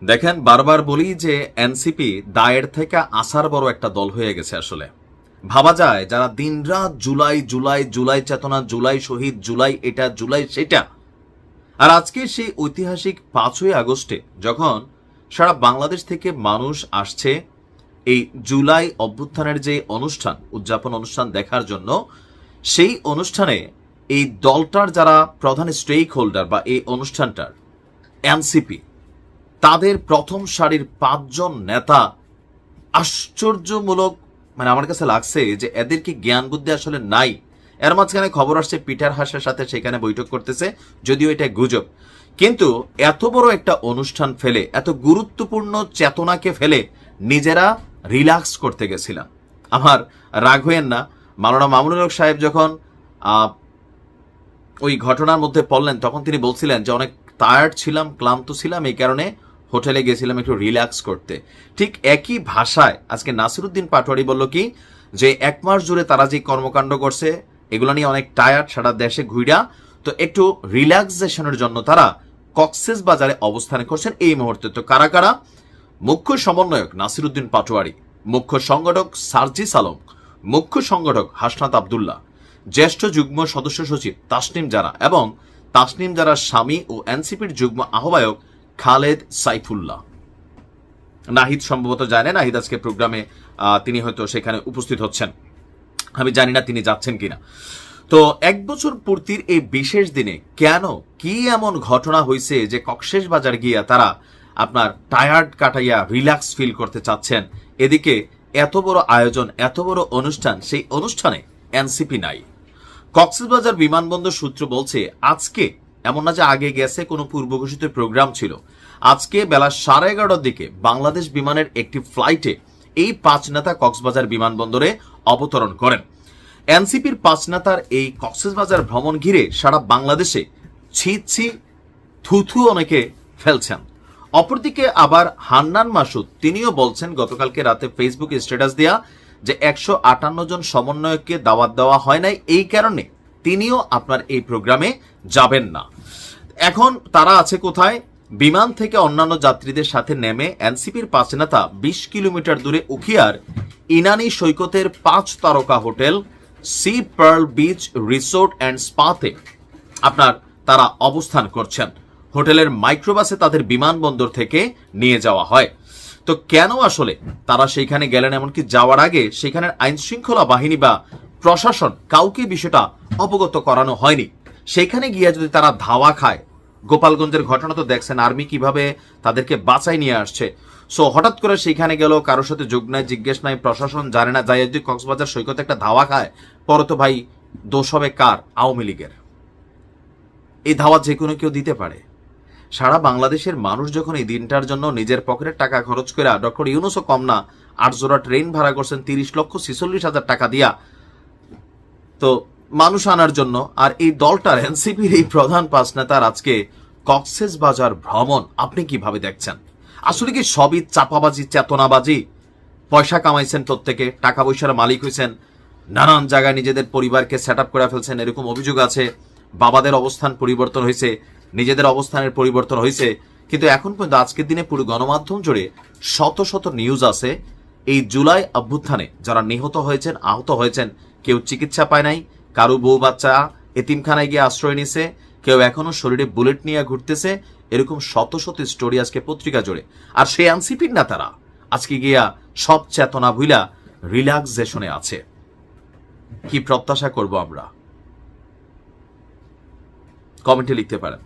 দেখেন, বারবার বলি যে এনসিপি দায়ের থেকে আসার বড় একটা দল হয়ে গেছে। আসলে ভাবা যায় যারা দিনরাত জুলাই জুলাই জুলাই চেতনা, জুলাই শহীদ, জুলাই এটা, জুলাই সেটা, আর আজকে সেই ঐতিহাসিক 5ই আগস্টে যখন সারা বাংলাদেশ থেকে মানুষ আসছে এই জুলাই অভ্যুত্থানের যে অনুষ্ঠান, উদযাপন অনুষ্ঠান দেখার জন্য, সেই অনুষ্ঠানে এই দলটার যারা প্রধান স্টেক হোল্ডার বা এই অনুষ্ঠানটার এনসিপি, তাদের প্রথম সারির 5 জন নেতা আশ্চর্যমূলক, মানে আমার কাছে লাগছে যে এদের কি জ্ঞান বুদ্ধি আসলে নাই। এর মাঝখানে খবর আসছে পিটার হাসের সাথে সেখানে বৈঠক করতেছে, যদিও এটা গুজব। কিন্তু এত বড় একটা অনুষ্ঠান ফেলে, এত গুরুত্বপূর্ণ চেতনাকে ফেলে নিজেরা রিল্যাক্স করতে গেছিলাম। আমার রাগ হইয়েন না, মাওলানা মামুনুল হক সাহেব যখন ওই ঘটনার মধ্যে পড়লেন তখন তিনি বলছিলেন যে অনেক টায়ার্ড ছিলাম, ক্লান্ত ছিলাম, এই কারণে হোটেলে গেছিলাম একটু রিল্যাক্স করতে। ঠিক একই ভাষায় আজকে নাসিরউদ্দিন পাটোয়ারি বলল কি যে 1 মাস জুড়ে তারা যে কর্মকাণ্ড করছে এগুলো নিয়ে অনেক টায়ার্ড, সারা দেশে ঘুরা, তো একটু রিল্যাক্সেশনের জন্য তারা কক্সবাজারে অবস্থান করছেন এই মুহূর্তে। তো কারা কারা? মুখ্য সমন্বয়ক নাসিরউদ্দিন পাটোয়ারি, মুখ্য সংগঠক সার্জিস আলম, মুখ্য সংগঠক হাসনাত আব্দুল্লাহ, জ্যেষ্ঠ যুগ্ম সদস্য সচিব তাসনিম জারা এবং তাসনিম জারার স্বামী ও এনসিপির যুগ্ম আহ্বায়ক খালেদ সাইফুল্লাহ। নাহিদ সম্ভবত যায় না, নাহিদ আজকে প্রোগ্রামে তিনি হয়তো সেখানে উপস্থিত হচ্ছেন, আমি জানি না তিনি যাচ্ছেন কিনা। তো 1 বছর পূর্তির এই বিশেষ দিনে কেন, কি এমন ঘটনা হয়েছে যে কক্সবাজার গিয়া তারা আপনার টায়ার্ড কাটাইয়া রিল্যাক্স ফিল করতে চাচ্ছেন? এদিকে এত বড় আয়োজন, এত বড় অনুষ্ঠান, সেই অনুষ্ঠানে এনসিপি নাই। কক্সবাজার বিমানবন্দর সূত্র বলছে আজকে, এমন না যে আগে গেছে, কোনো পূর্বঘোষিত প্রোগ্রাম ছিল, আজকে বেলা 11:30টার দিকে বাংলাদেশ বিমানের একটি ফ্লাইটে এই 5 নেতা কক্সবাজার বিমানবন্দরে অবতরণ করেন। এনসিপির 5 নেতার এই কক্সবাজার ভ্রমণ ঘিরে সারা বাংলাদেশে ছি ছি থুথু অনেকে ফেলছেন। অপরদিকে আবার হান্নান মাসুদ তিনিও বলছেন গতকালকে রাতে ফেসবুকে স্ট্যাটাস দেয়া যে 158 জন সমন্বয়ককে দাওয়াত দেওয়া হয় নাই, এই কারণে তিনিও আপনার এই প্রোগ্রামে যাবেন না। এখন তারা আছে কোথায়? বিমান থেকে অন্যান্য যাত্রীদের সাথে নেমে এনসিপির 5 নেতা 20 কিলোমিটার দূরে উখিয়ার ইনানি সৈকতের 5 তারকা hotel sea pearl beach resort and স্পাতে আপনার তারা অবস্থান করছেন। হোটেলের মাইক্রোবাসে তাদের বিমানবন্দর থেকে নিয়ে যাওয়া হয়। তো কেন আসলে তারা সেইখানে গেলেন? এমনকি যাওয়ার আগে সেখানের আইন শৃঙ্খলা বাহিনী বা প্রশাসন কাউকে বিষয়টা অবগত করানো হয়নি। সেখানে গিয়ে যদি তারা ধাওয়া খায়, গোপালগঞ্জের ঘটনা তো দেখছেন, আর্মি কিভাবে তাদেরকে বাঁচাই নিয়ে আসছে। সো হঠাৎ করে সেখানে গেল, কারোর সাথে যোগ নাই, জিজ্ঞেস নাই, প্রশাসন জানে না, যাই যদি কক্সবাজার সৈকতে একটা ধাওয়া খায়, পরে তো ভাই দোষ হবে কার? আওয়ামী লীগের। এই ধাওয়া যে কোনো কেউ দিতে পারে। সারা বাংলাদেশের মানুষ যখন এই দিনটার জন্য নিজের পকেটের টাকা খরচ করে, ডক্টর ইউনূসও কম না, 8 জোড়া ট্রেন ভাড়া করছেন 30,46,000 টাকা দিয়া, তো মানুষ আনার জন্য। আর এই দলটার এনসিপির এই প্রধান 5 নেতার আজকে কক্সবাজার ভ্রমণ আপনি কিভাবে দেখছেন? আসলে কি সবই চাপাবাজি, চেতনাবাজি? পয়সা কামাইছেন প্রত্যেকে, টাকা পয়সার মালিক হয়েছেন, নানান জায়গায় নিজেদের পরিবারকে সেট আপ করে ফেলছেন, এরকম অভিযোগ আছে। বাবাদের অবস্থান পরিবর্তন হয়েছে, নিজেদের অবস্থানের পরিবর্তন হয়েছে, কিন্তু এখন পর্যন্ত আজকের দিনে পুরো গণমাধ্যম জুড়ে শত শত নিউজ আছে এই জুলাই অভ্যুত্থানে যারা নিহত হয়েছেন, আহত হয়েছেন, কেউ চিকিৎসা পায় নাই, কারো বউ বাচ্চা এতিমখানায় গিয়ে আশ্রয় নিছে, কেউ এখনো শরীরে বুলেট নিয়ে ঘুরতেছে, এরকম শত শত স্টোরি আজকে পত্রিকা জুড়ে। আর সেই এনসিপির না তারা আজকে গিয়া সব চেতনা ভুইলা রিল্যাক্সেশনে আছে। কি প্রত্যাশা করব আমরা? কমেন্টে লিখতে পারেন।